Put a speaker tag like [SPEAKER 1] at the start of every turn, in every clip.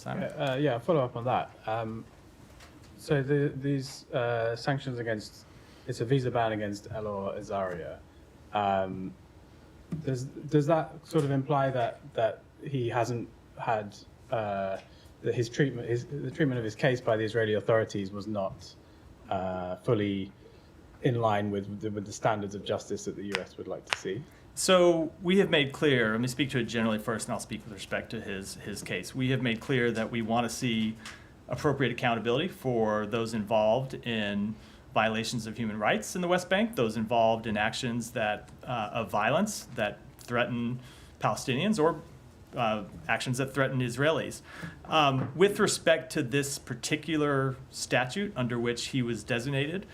[SPEAKER 1] Simon.
[SPEAKER 2] Yeah, follow up on that. So these sanctions against, it's a visa ban against Elor Azaria. Does that sort of imply that he hasn't had that his treatment, the treatment of his case by the Israeli authorities was not fully in line with the standards of justice that the US would like to see?
[SPEAKER 1] So we have made clear, let me speak to it generally first, and I'll speak with respect to his case. We have made clear that we want to see appropriate accountability for those involved in violations of human rights in the West Bank, those involved in actions that of violence that threaten Palestinians or actions that threaten Israelis. With respect to this particular statute under which he was designated,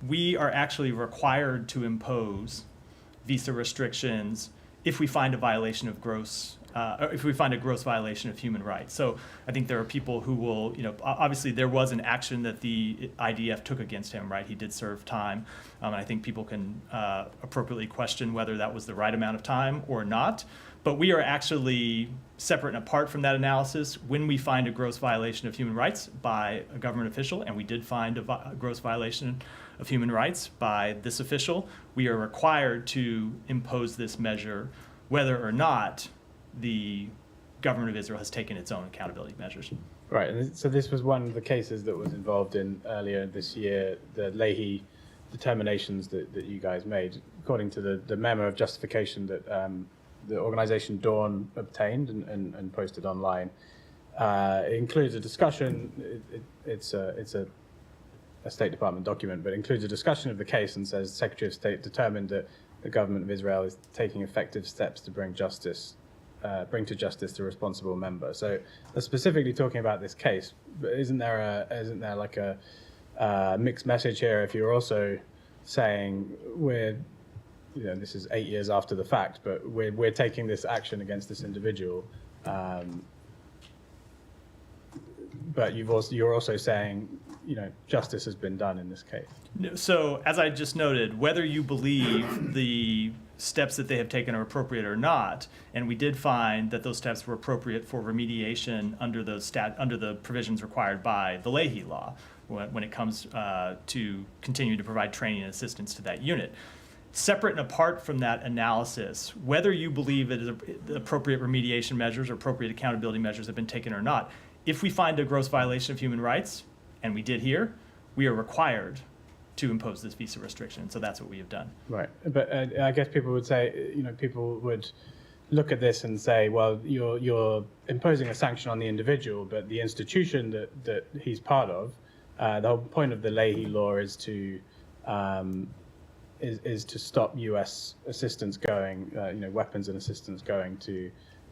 [SPEAKER 1] we are actually required to impose visa restrictions if we find a violation of if we find a gross violation of human rights. So I think there are people who will, obviously there was an action that the IDF took against him, right? He did serve time. And I think people can appropriately question whether that was the right amount of time or not. But we are actually separate and apart from that analysis. When we find a gross violation of human rights by a government official, and we did find a gross violation of human rights by this official, we are required to impose this measure whether or not the government of Israel has taken its own accountability measures.
[SPEAKER 2] Right, and so this was one of the cases that was involved in earlier this year, the Leahy determinations that you guys made, according to the memo of justification that the organization Dawn obtained and posted online. It includes a discussion, it's a State Department document, but includes a discussion of the case and says the Secretary of State determined that the government of Israel is taking effective steps to bring to justice the responsible member. So they're specifically talking about this case, but isn't there like a mixed message here if you're also saying this is 8 years after the fact, but we're taking this action against this individual, but you're also saying justice has been done in this case.
[SPEAKER 1] So as I just noted, whether you believe the steps that they have taken are appropriate or not, and we did find that those steps were appropriate for remediation under the provisions required by the Leahy Law when it comes to continue to provide training and assistance to that unit. Separate and apart from that analysis, whether you believe that the appropriate remediation measures or appropriate accountability measures have been taken or not, if we find a gross violation of human rights, and we did here, we are required to impose this visa restriction. So that's what we have done.
[SPEAKER 2] Right, but I guess people would say, people would look at this and say, well, you're imposing a sanction on the individual, but the institution that he's part of, the whole point of the Leahy Law is to stop U.S. assistance going, weapons and assistance going to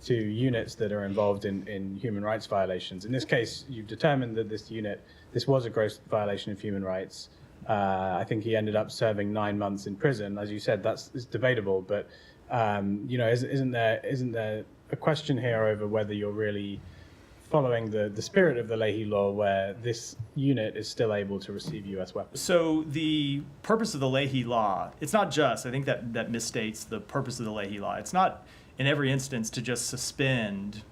[SPEAKER 2] units that are involved in human rights violations. In this case, you've determined that this was a gross violation of human rights. I think he ended up serving 9 months in prison. As you said, it's debatable, but isn't there a question here over whether you're really following the spirit of the Leahy Law, where this unit is still able to receive U.S. weapons?
[SPEAKER 1] So the purpose of the Leahy Law, it's not just, I think that misstates the purpose of the Leahy Law. It's not in every instance to just suspend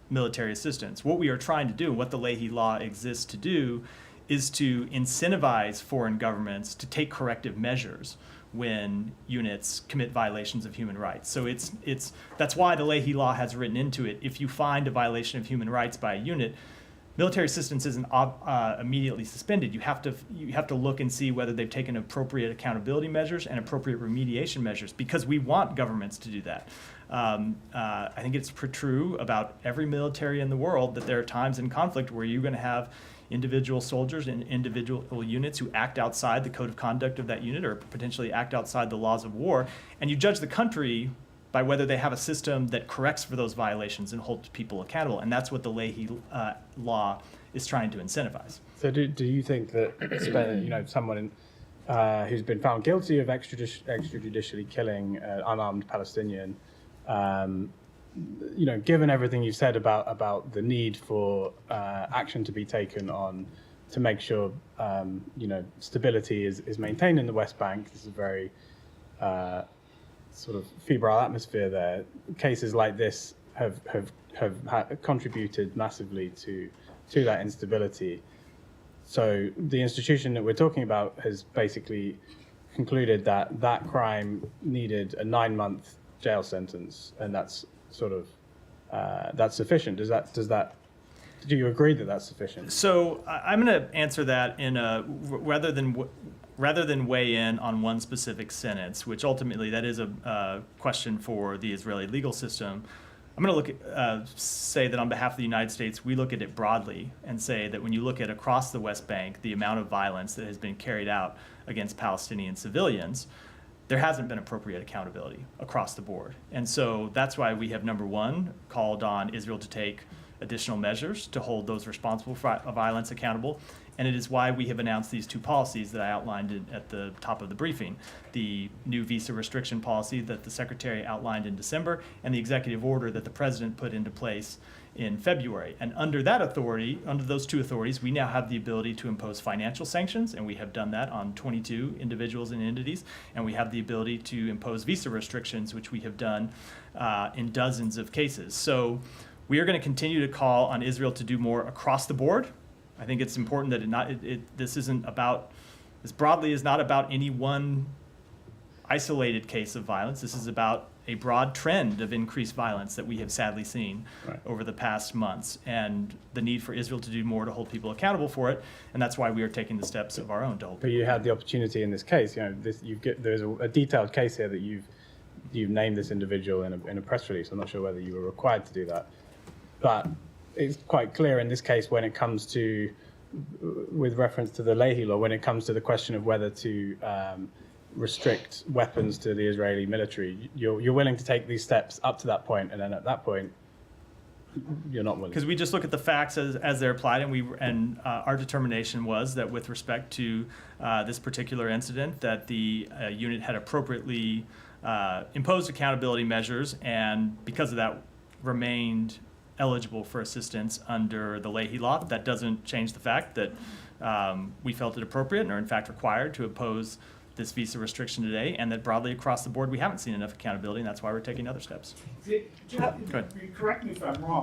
[SPEAKER 1] military assistance. What we are trying to do, what the Leahy Law exists to do, is to incentivize foreign governments to take corrective measures when units commit violations of human rights. So that's why the Leahy Law has written into it, if you find a violation of human rights by a unit, military assistance isn't immediately suspended. You have to look and see whether they've taken appropriate accountability measures and appropriate remediation measures, because we want governments to do that. I think it's true about every military in the world that there are times in conflict where you're going to have individual soldiers and individual units who act outside the code of conduct of that unit or potentially act outside the laws of war, and you judge the country by whether they have a system that corrects for those violations and holds people accountable, and that's what the Leahy Law is trying to incentivize.
[SPEAKER 2] So do you think that someone who's been found guilty of extrajudicially killing an unarmed Palestinian, given everything you've said about the need for action to be taken to make sure stability is maintained in the West Bank, this is a very sort of febrile atmosphere there. Cases like this contributed massively to that instability. So the institution that we're talking about has basically concluded that that crime needed a 9-month jail sentence, and that's sort of that's sufficient. Do you agree that that's sufficient?
[SPEAKER 1] So I'm going to answer that in a rather than weigh in on one specific sentence, which ultimately that is a question for the Israeli legal system. I'm going to say that on behalf of the United States, we look at it broadly and say that when you look at across the West Bank, the amount of violence that has been carried out against Palestinian civilians, there hasn't been appropriate accountability across the board. And so that's why we have, number one, called on Israel to take additional measures to hold those responsible for violence accountable. And it is why we have announced these two policies that I outlined at the top of the briefing. The new visa restriction policy that the Secretary outlined in December, and the executive order that the President put into place in February. And under that authority, under those two authorities, we now have the ability to impose financial sanctions, and we have done that on 22 individuals and entities. And we have the ability to impose visa restrictions, which we have done in dozens of cases. So we are going to continue to call on Israel to do more across the board. I think it's important that this isn't about, this broadly is not about any one isolated case of violence. This is about a broad trend of increased violence that we have sadly seen over the past months, and the need for Israel to do more to hold people accountable for it. And that's why we are taking the steps of our own to hold people.
[SPEAKER 2] But you had the opportunity in this case. There's a detailed case here that you've named this individual in a press release. I'm not sure whether you were required to do that. But it's quite clear in this case when it comes to, with reference to the Leahy Law, when it comes to the question of whether to restrict weapons to the Israeli military, you're willing to take these steps up to that point, and then at that point, you're not willing.
[SPEAKER 1] Because we just look at the facts as they're applied, and our determination was that with respect to this particular incident, that the unit had appropriately imposed accountability measures, and because of that, remained eligible for assistance under the Leahy Law. That doesn't change the fact that we felt it appropriate and are in fact required to oppose this visa restriction today, and that broadly across the board we haven't seen enough accountability, and that's why we're taking other steps.
[SPEAKER 3] Correct me if I'm wrong.